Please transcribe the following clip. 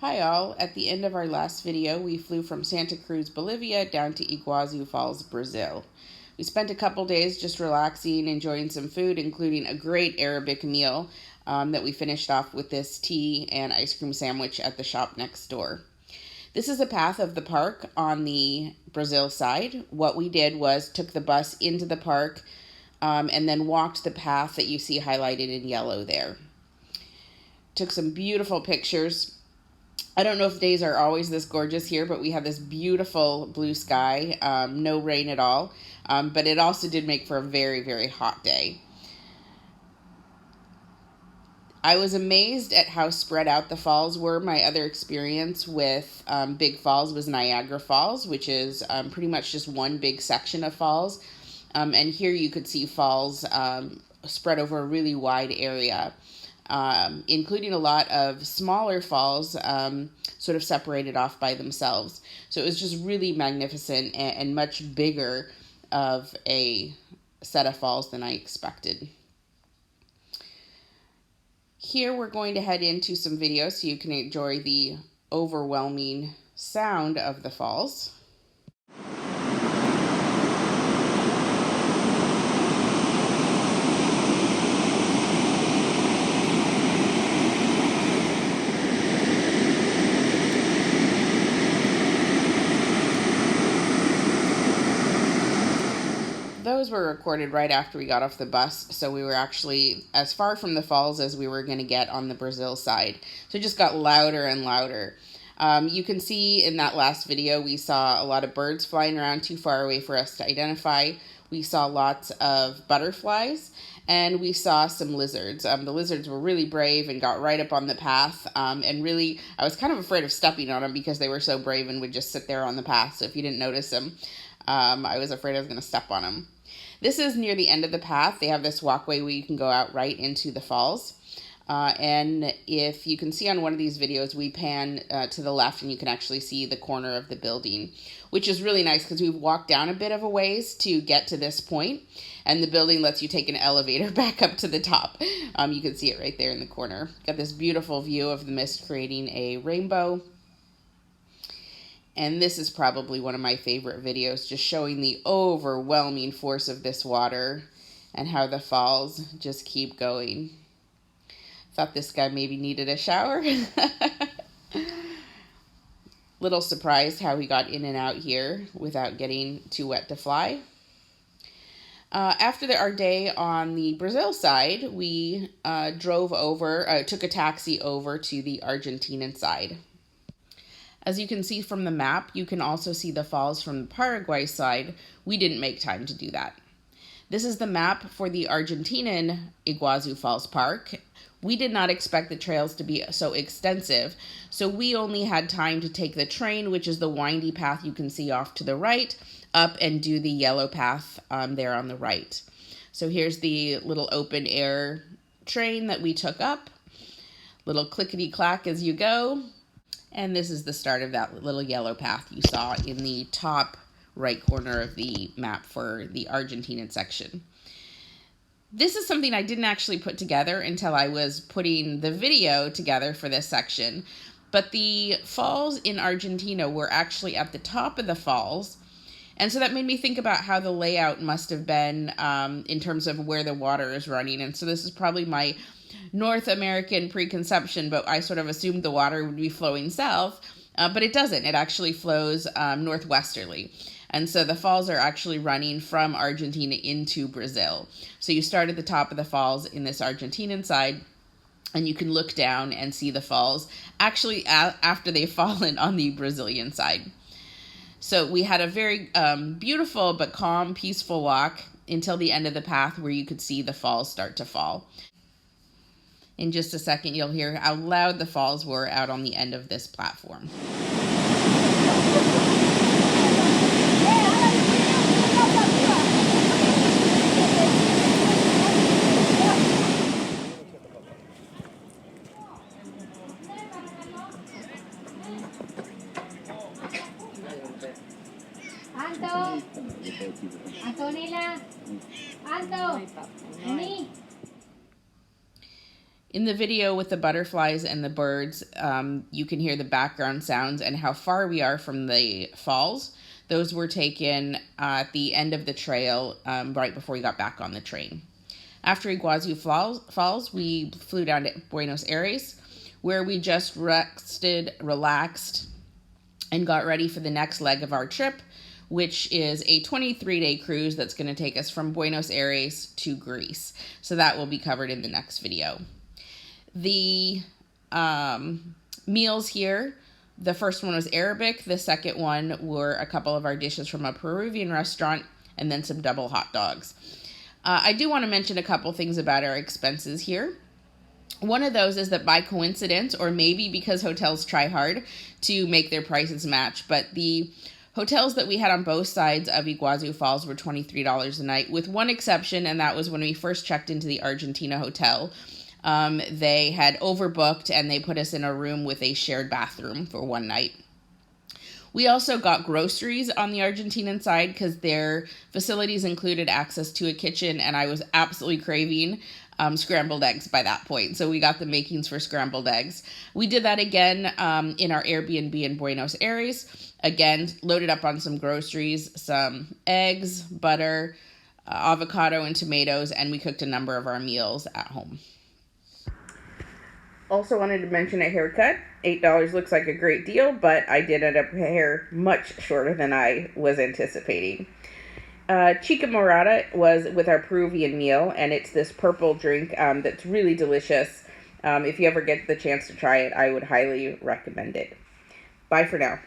Hi all, at the end of our last video we flew from Santa Cruz, Bolivia down to Iguazu Falls, Brazil. We spent a couple days just relaxing, enjoying some food, including a great Arabic meal that we finished off with this tea and ice cream sandwich at the shop next door. This is a path of the park on the Brazil side. What we did was took the bus into the park and then walked the path that you see highlighted in yellow there. Took some beautiful pictures. I don't know if days are always this gorgeous here, but we have this beautiful blue sky, no rain at all, but it also did make for a very, very hot day. I was amazed at how spread out the falls were. My other experience with big falls was Niagara Falls, which is pretty much just one big section of falls, and here you could see falls spread over a really wide area. Including a lot of smaller falls sort of separated off by themselves. So it was just really magnificent and much bigger of a set of falls than I expected. Here we're going to head into some videos so you can enjoy the overwhelming sound of the falls. Those were recorded right after we got off the bus, so we were actually as far from the falls as we were going to get on the Brazil side. So it just got louder and louder. You can see in that last video we saw a lot of birds flying around too far away for us to identify. We saw lots of butterflies, and we saw some lizards. The lizards were really brave and got right up on the path, and really I was kind of afraid of stepping on them because they were so brave and would just sit there on the path. So if you didn't notice them, I was afraid I was going to step on them. This is near the end of the path. They have this walkway where you can go out right into the falls. And if you can see on one of these videos, we pan to the left and you can actually see the corner of the building, which is really nice because we've walked down a bit of a ways to get to this point, and the building lets you take an elevator back up to the top. You can see it right there in the corner. Got this beautiful view of the mist creating a rainbow. And this is probably one of my favorite videos, just showing the overwhelming force of this water and how the falls just keep going. Thought this guy maybe needed a shower. Little surprised how he got in and out here without getting too wet to fly. After our day on the Brazil side, we took a taxi over to the Argentinian side. As you can see from the map, you can also see the falls from the Paraguay side. We didn't make time to do that. This is the map for the Argentinian Iguazu Falls Park. We did not expect the trails to be so extensive, so we only had time to take the train, which is the windy path you can see off to the right, up and do the yellow path there on the right. So here's the little open air train that we took up. Little clickety-clack as you go. And this is the start of that little yellow path you saw in the top right corner of the map for the Argentinian section. This is something I didn't actually put together until I was putting the video together for this section. But the falls in Argentina were actually at the top of the falls. And so that made me think about how the layout must have been in terms of where the water is running. And so this is probably my North American preconception, but I sort of assumed the water would be flowing south, but it doesn't. It actually flows northwesterly. And so the falls are actually running from Argentina into Brazil. So you start at the top of the falls in this Argentinian side, and you can look down and see the falls actually after they've fallen on the Brazilian side. So we had a very beautiful but calm, peaceful walk until the end of the path where you could see the falls start to fall. In just a second, you'll hear how loud the falls were out on the end of this platform. Alto, Antonella, alto, Moni. In the video with the butterflies and the birds, you can hear the background sounds and how far we are from the falls. Those were taken at the end of the trail, right before we got back on the train. After Iguazu Falls, we flew down to Buenos Aires, where we just rested, relaxed, and got ready for the next leg of our trip, which is a 23-day cruise that's going to take us from Buenos Aires to Greece. So that will be covered in the next video. The meals here, the first one was Arabic. The second one were a couple of our dishes from a Peruvian restaurant, and then some double hot dogs. I do want to mention a couple things about our expenses here. One of those is that by coincidence, or maybe because hotels try hard to make their prices match, but the hotels that we had on both sides of Iguazu Falls were $23 a night, with one exception, and that was when we first checked into the Argentina hotel. They had overbooked, and they put us in a room with a shared bathroom for one night. We also got groceries on the Argentinian side because their facilities included access to a kitchen, and I was absolutely craving scrambled eggs by that point. So we got the makings for scrambled eggs. We did that again in our Airbnb in Buenos Aires. Again, loaded up on some groceries, some eggs, butter, avocado, and tomatoes, and we cooked a number of our meals at home. Also wanted to mention a haircut. $8 looks like a great deal, but I did end up with hair much shorter than I was anticipating. Chica Morada was with our Peruvian meal, and it's this purple drink that's really delicious. If you ever get the chance to try it, I would highly recommend it. Bye for now.